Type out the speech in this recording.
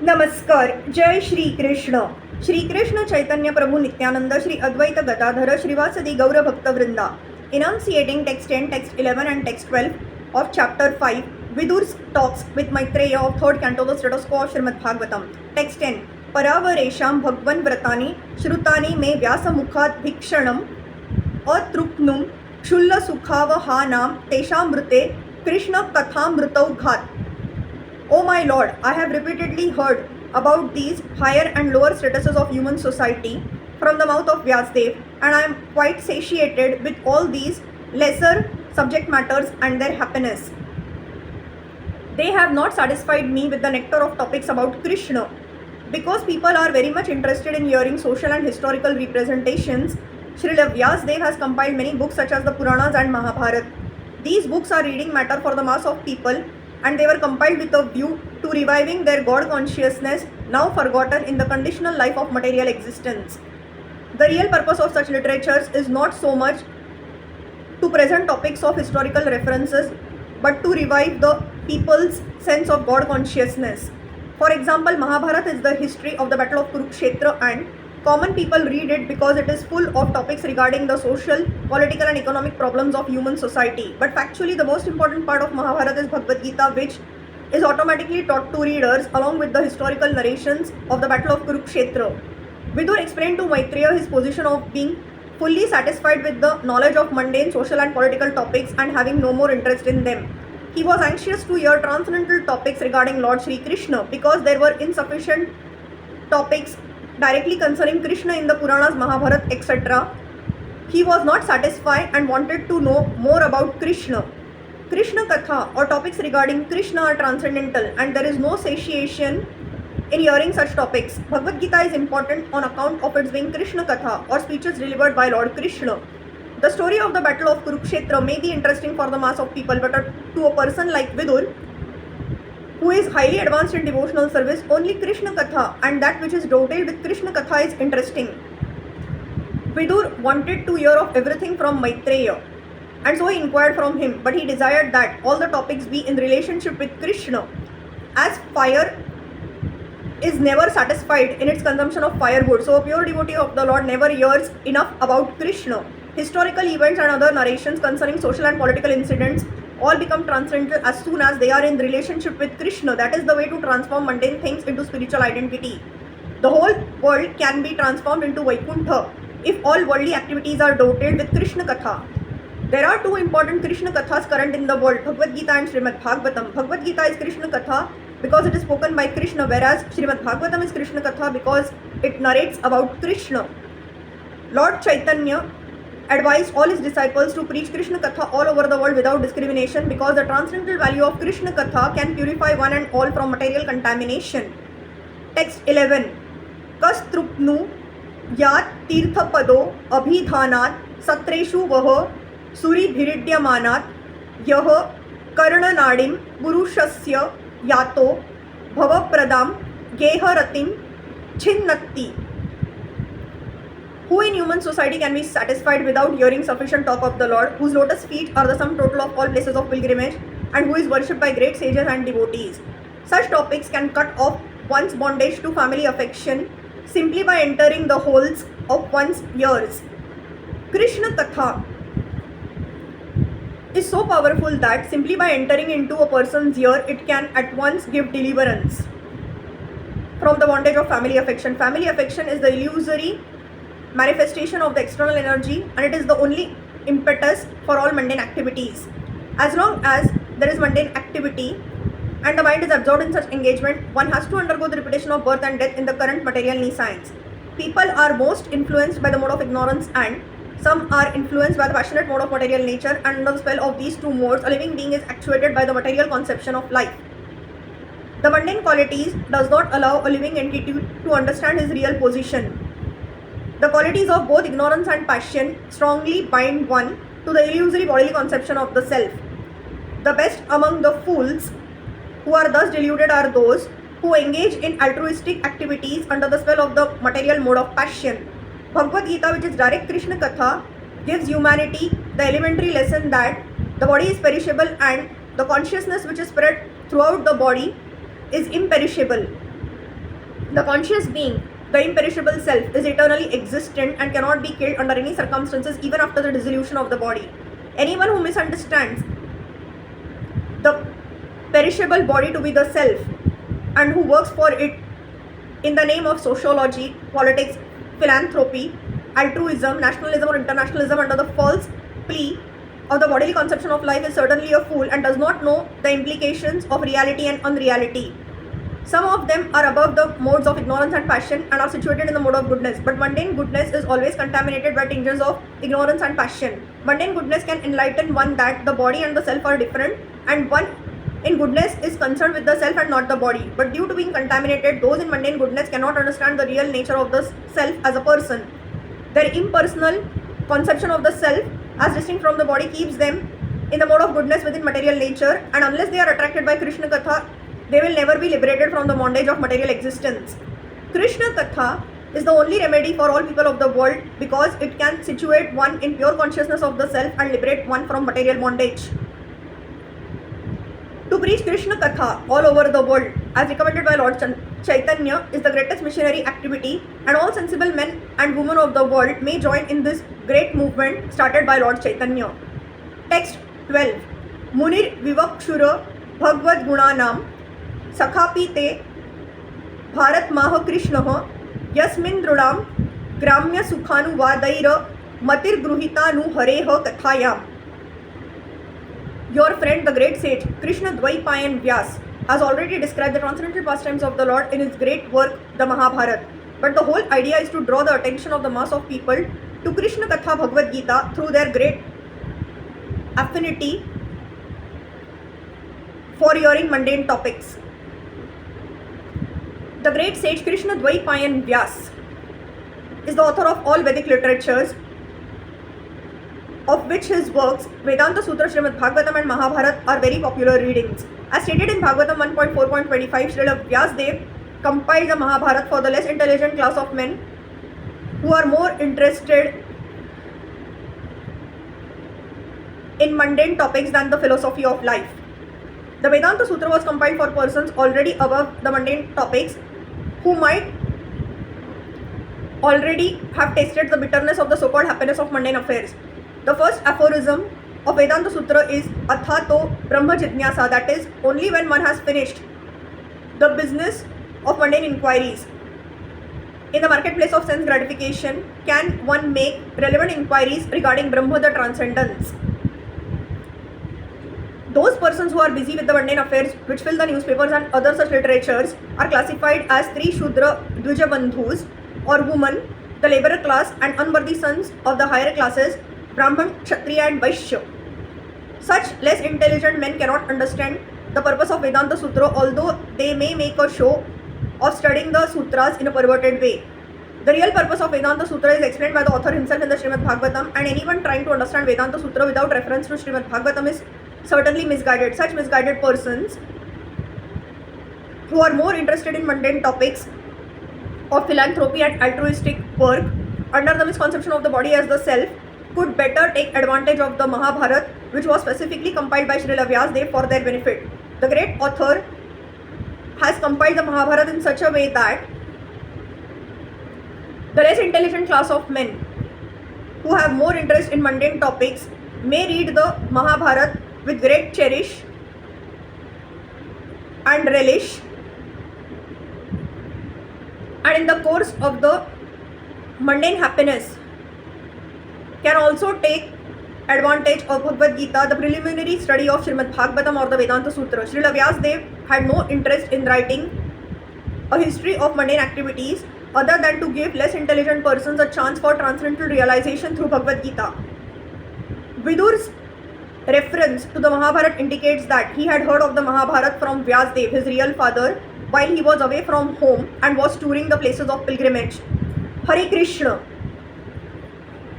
नमस्कार. जय श्री कृष्ण. श्री कृष्ण चैतन्य प्रभु नित्यानंद श्री अद्वैत गदाधर श्रीवासदि गौर भक्तवृंदा. Enunciating text 10, text 11 and text 12 of chapter 5, Vidur's talks with Maitreya of 3rd canto the status quo of Srimad Bhagavatam. Text 10. परावरेषां भगवन् व्रतानि श्रुतानि मे व्यासमुखात् भिक्षणम् अतृप्नुं क्षुल्लसुखावहानां तेषामृते कृष्णकथामृतौ घात्. O my Lord, I have repeatedly heard about these higher and lower statuses of human society from the mouth of Vyasdev, and I am quite satiated with all these lesser subject matters and their happiness. They have not satisfied me with the nectar of topics about Krishna. Because people are very much interested in hearing social and historical representations, Srila Vyasdev has compiled many books such as the Puranas and Mahabharata. These books are reading matter for the mass of people, and they were compiled with a view to reviving their God consciousness now forgotten in the conditional life of material existence. The real purpose of such literatures is not so much to present topics of historical references, but to revive the people's sense of God consciousness. For example, Mahabharata is the history of the battle of Kurukshetra, and common people read it because it is full of topics regarding the social, political and economic problems of human society. But factually, the most important part of Mahabharata is Bhagavad Gita, which is automatically taught to readers along with the historical narrations of the battle of Kurukshetra. Vidur explained to Maitreya his position of being fully satisfied with the knowledge of mundane social and political topics and having no more interest in them. He was anxious to hear transcendental topics regarding Lord Sri Krishna because there were insufficient topics directly concerning Krishna in the Puranas, Mahabharata, etc. He was not satisfied and wanted to know more about Krishna. Krishna Katha or topics regarding Krishna are transcendental, and there is no satiation in hearing such topics. Bhagavad Gita is important on account of its being Krishna Katha or speeches delivered by Lord Krishna. The story of the battle of Kurukshetra may be interesting for the mass of people, but to a person like Vidur, who is highly advanced in devotional service, only Krishna Katha and that which is dovetailed with Krishna Katha is interesting. Vidur wanted to hear of everything from Maitreya, and so he inquired from him, but he desired that all the topics be in relationship with Krishna. As fire is never satisfied in its consumption of firewood, so a pure devotee of the Lord never hears enough about Krishna. Historical events and other narrations concerning social and political incidents all become transcendental as soon as they are in relationship with Krishna. That is the way to transform mundane things into spiritual identity. The whole world can be transformed into Vaikuntha if all worldly activities are dotted with Krishna Katha. There are two important Krishna Kathas current in the world, Bhagavad Gita and Srimad Bhagavatam. Bhagavad Gita is Krishna Katha because it is spoken by Krishna, whereas Srimad Bhagavatam is Krishna Katha because it narrates about Krishna. Lord Chaitanya advised all his disciples to preach Krishna Katha all over the world without discrimination because the transcendental value of Krishna Katha can purify one and all from material contamination. Text 11. Kastrupnu yat tirthapado abhidhanat satreshu vah suribhiridyamanat yah karnanadim purushasya yato bhavapradam geharatim chinnatti. Who in human society can be satisfied without hearing sufficient talk of the Lord, whose lotus feet are the sum total of all places of pilgrimage, and who is worshipped by great sages and devotees? Such topics can cut off one's bondage to family affection simply by entering the holes of one's ears. Krishna Katha is so powerful that simply by entering into a person's ear, it can at once give deliverance from the bondage of family affection. Family affection is the illusory manifestation of the external energy, and it is the only impetus for all mundane activities. As long as there is mundane activity and the mind is absorbed in such engagement, one has to undergo the repetition of birth and death in the current material science. People are most influenced by the mode of ignorance, and some are influenced by the passionate mode of material nature, and under the spell of these two modes, a living being is actuated by the material conception of life. The mundane qualities does not allow a living entity to understand his real position. The qualities of both ignorance and passion strongly bind one to the illusory bodily conception of the self. The best among the fools who are thus deluded are those who engage in altruistic activities under the spell of the material mode of passion. Bhagavad Gita, which is direct Krishna Katha, gives humanity the elementary lesson that the body is perishable and the consciousness which is spread throughout the body is imperishable. The conscious being, the imperishable self, is eternally existent and cannot be killed under any circumstances, even after the dissolution of the body. Anyone who misunderstands the perishable body to be the self and who works for it in the name of sociology, politics, philanthropy, altruism, nationalism, or internationalism under the false plea of the bodily conception of life is certainly a fool and does not know the implications of reality and unreality. Some of them are above the modes of ignorance and passion and are situated in the mode of goodness, but mundane goodness is always contaminated by tinges of ignorance and passion. Mundane goodness can enlighten one that the body and the self are different, and one in goodness is concerned with the self and not the body. But due to being contaminated, those in mundane goodness cannot understand the real nature of the self as a person. Their impersonal conception of the self as distinct from the body keeps them in the mode of goodness within material nature, and unless they are attracted by Krishna Katha, they will never be liberated from the bondage of material existence. Krishna Katha is the only remedy for all people of the world because it can situate one in pure consciousness of the self and liberate one from material bondage. To preach Krishna Katha all over the world, as recommended by Lord Chaitanya, is the greatest missionary activity, and all sensible men and women of the world may join in this great movement started by Lord Chaitanya. Text 12. Munir Vivakshura Bhagavad Gunanam Sakhapi te Bharat Maha Krishnah Yasmin Drudam Gramya Sukhanu Vadaira Matir Gruhitanu Hareha Kathayam. Your friend, the great sage Krishna Dvaipayan Vyas, has already described the transcendental pastimes of the Lord in his great work, the Mahabharata. But the whole idea is to draw the attention of the mass of people to Krishna Katha Bhagavad Gita through their great affinity for hearing mundane topics. The great sage Krishna Dvaipayan Vyas is the author of all Vedic literatures, of which his works Vedanta Sutra, Srimad Bhagavatam and Mahabharata are very popular readings. As stated in Bhagavatam 1.4.25, Srila Vyasdev compiled the Mahabharata for the less intelligent class of men who are more interested in mundane topics than the philosophy of life. The Vedanta Sutra was compiled for persons already above the mundane topics who might already have tasted the bitterness of the so-called happiness of mundane affairs. The first aphorism of Vedanta Sutra is Athato Brahma Jitnyasa, that is, only when one has finished the business of mundane inquiries in the marketplace of sense gratification can one make relevant inquiries regarding Brahma, the transcendence. Those persons who are busy with the mundane affairs which fill the newspapers and other such literatures are classified as three Shudra Dvijabandhus, or women, the laborer class, and unworthy sons of the higher classes, Brahman, Kshatriya and Vaishya. Such less intelligent men cannot understand the purpose of Vedanta Sutra, although they may make a show of studying the sutras in a perverted way. The real purpose of Vedanta Sutra is explained by the author himself in the Srimad Bhagavatam, and anyone trying to understand Vedanta Sutra without reference to Srimad Bhagavatam is certainly misguided. Such misguided persons who are more interested in mundane topics of philanthropy and altruistic work under the misconception of the body as the self could better take advantage of the Mahabharata, which was specifically compiled by Srila Vyasdev for their benefit. The great author has compiled the Mahabharata in such a way that the less intelligent class of men who have more interest in mundane topics may read the Mahabharata with great cherish and relish, and in the course of the mundane happiness can also take advantage of Bhagavad Gita, the preliminary study of Srimad Bhagavatam or the Vedanta Sutra. Srila Vyasdev had no interest in writing a history of mundane activities other than to give less intelligent persons a chance for transcendental realization through Bhagavad Gita. Vidur's reference to the Mahabharata indicates that he had heard of the Mahabharata from Vyasdev, his real father, while he was away from home and was touring the places of pilgrimage. Hare Krishna.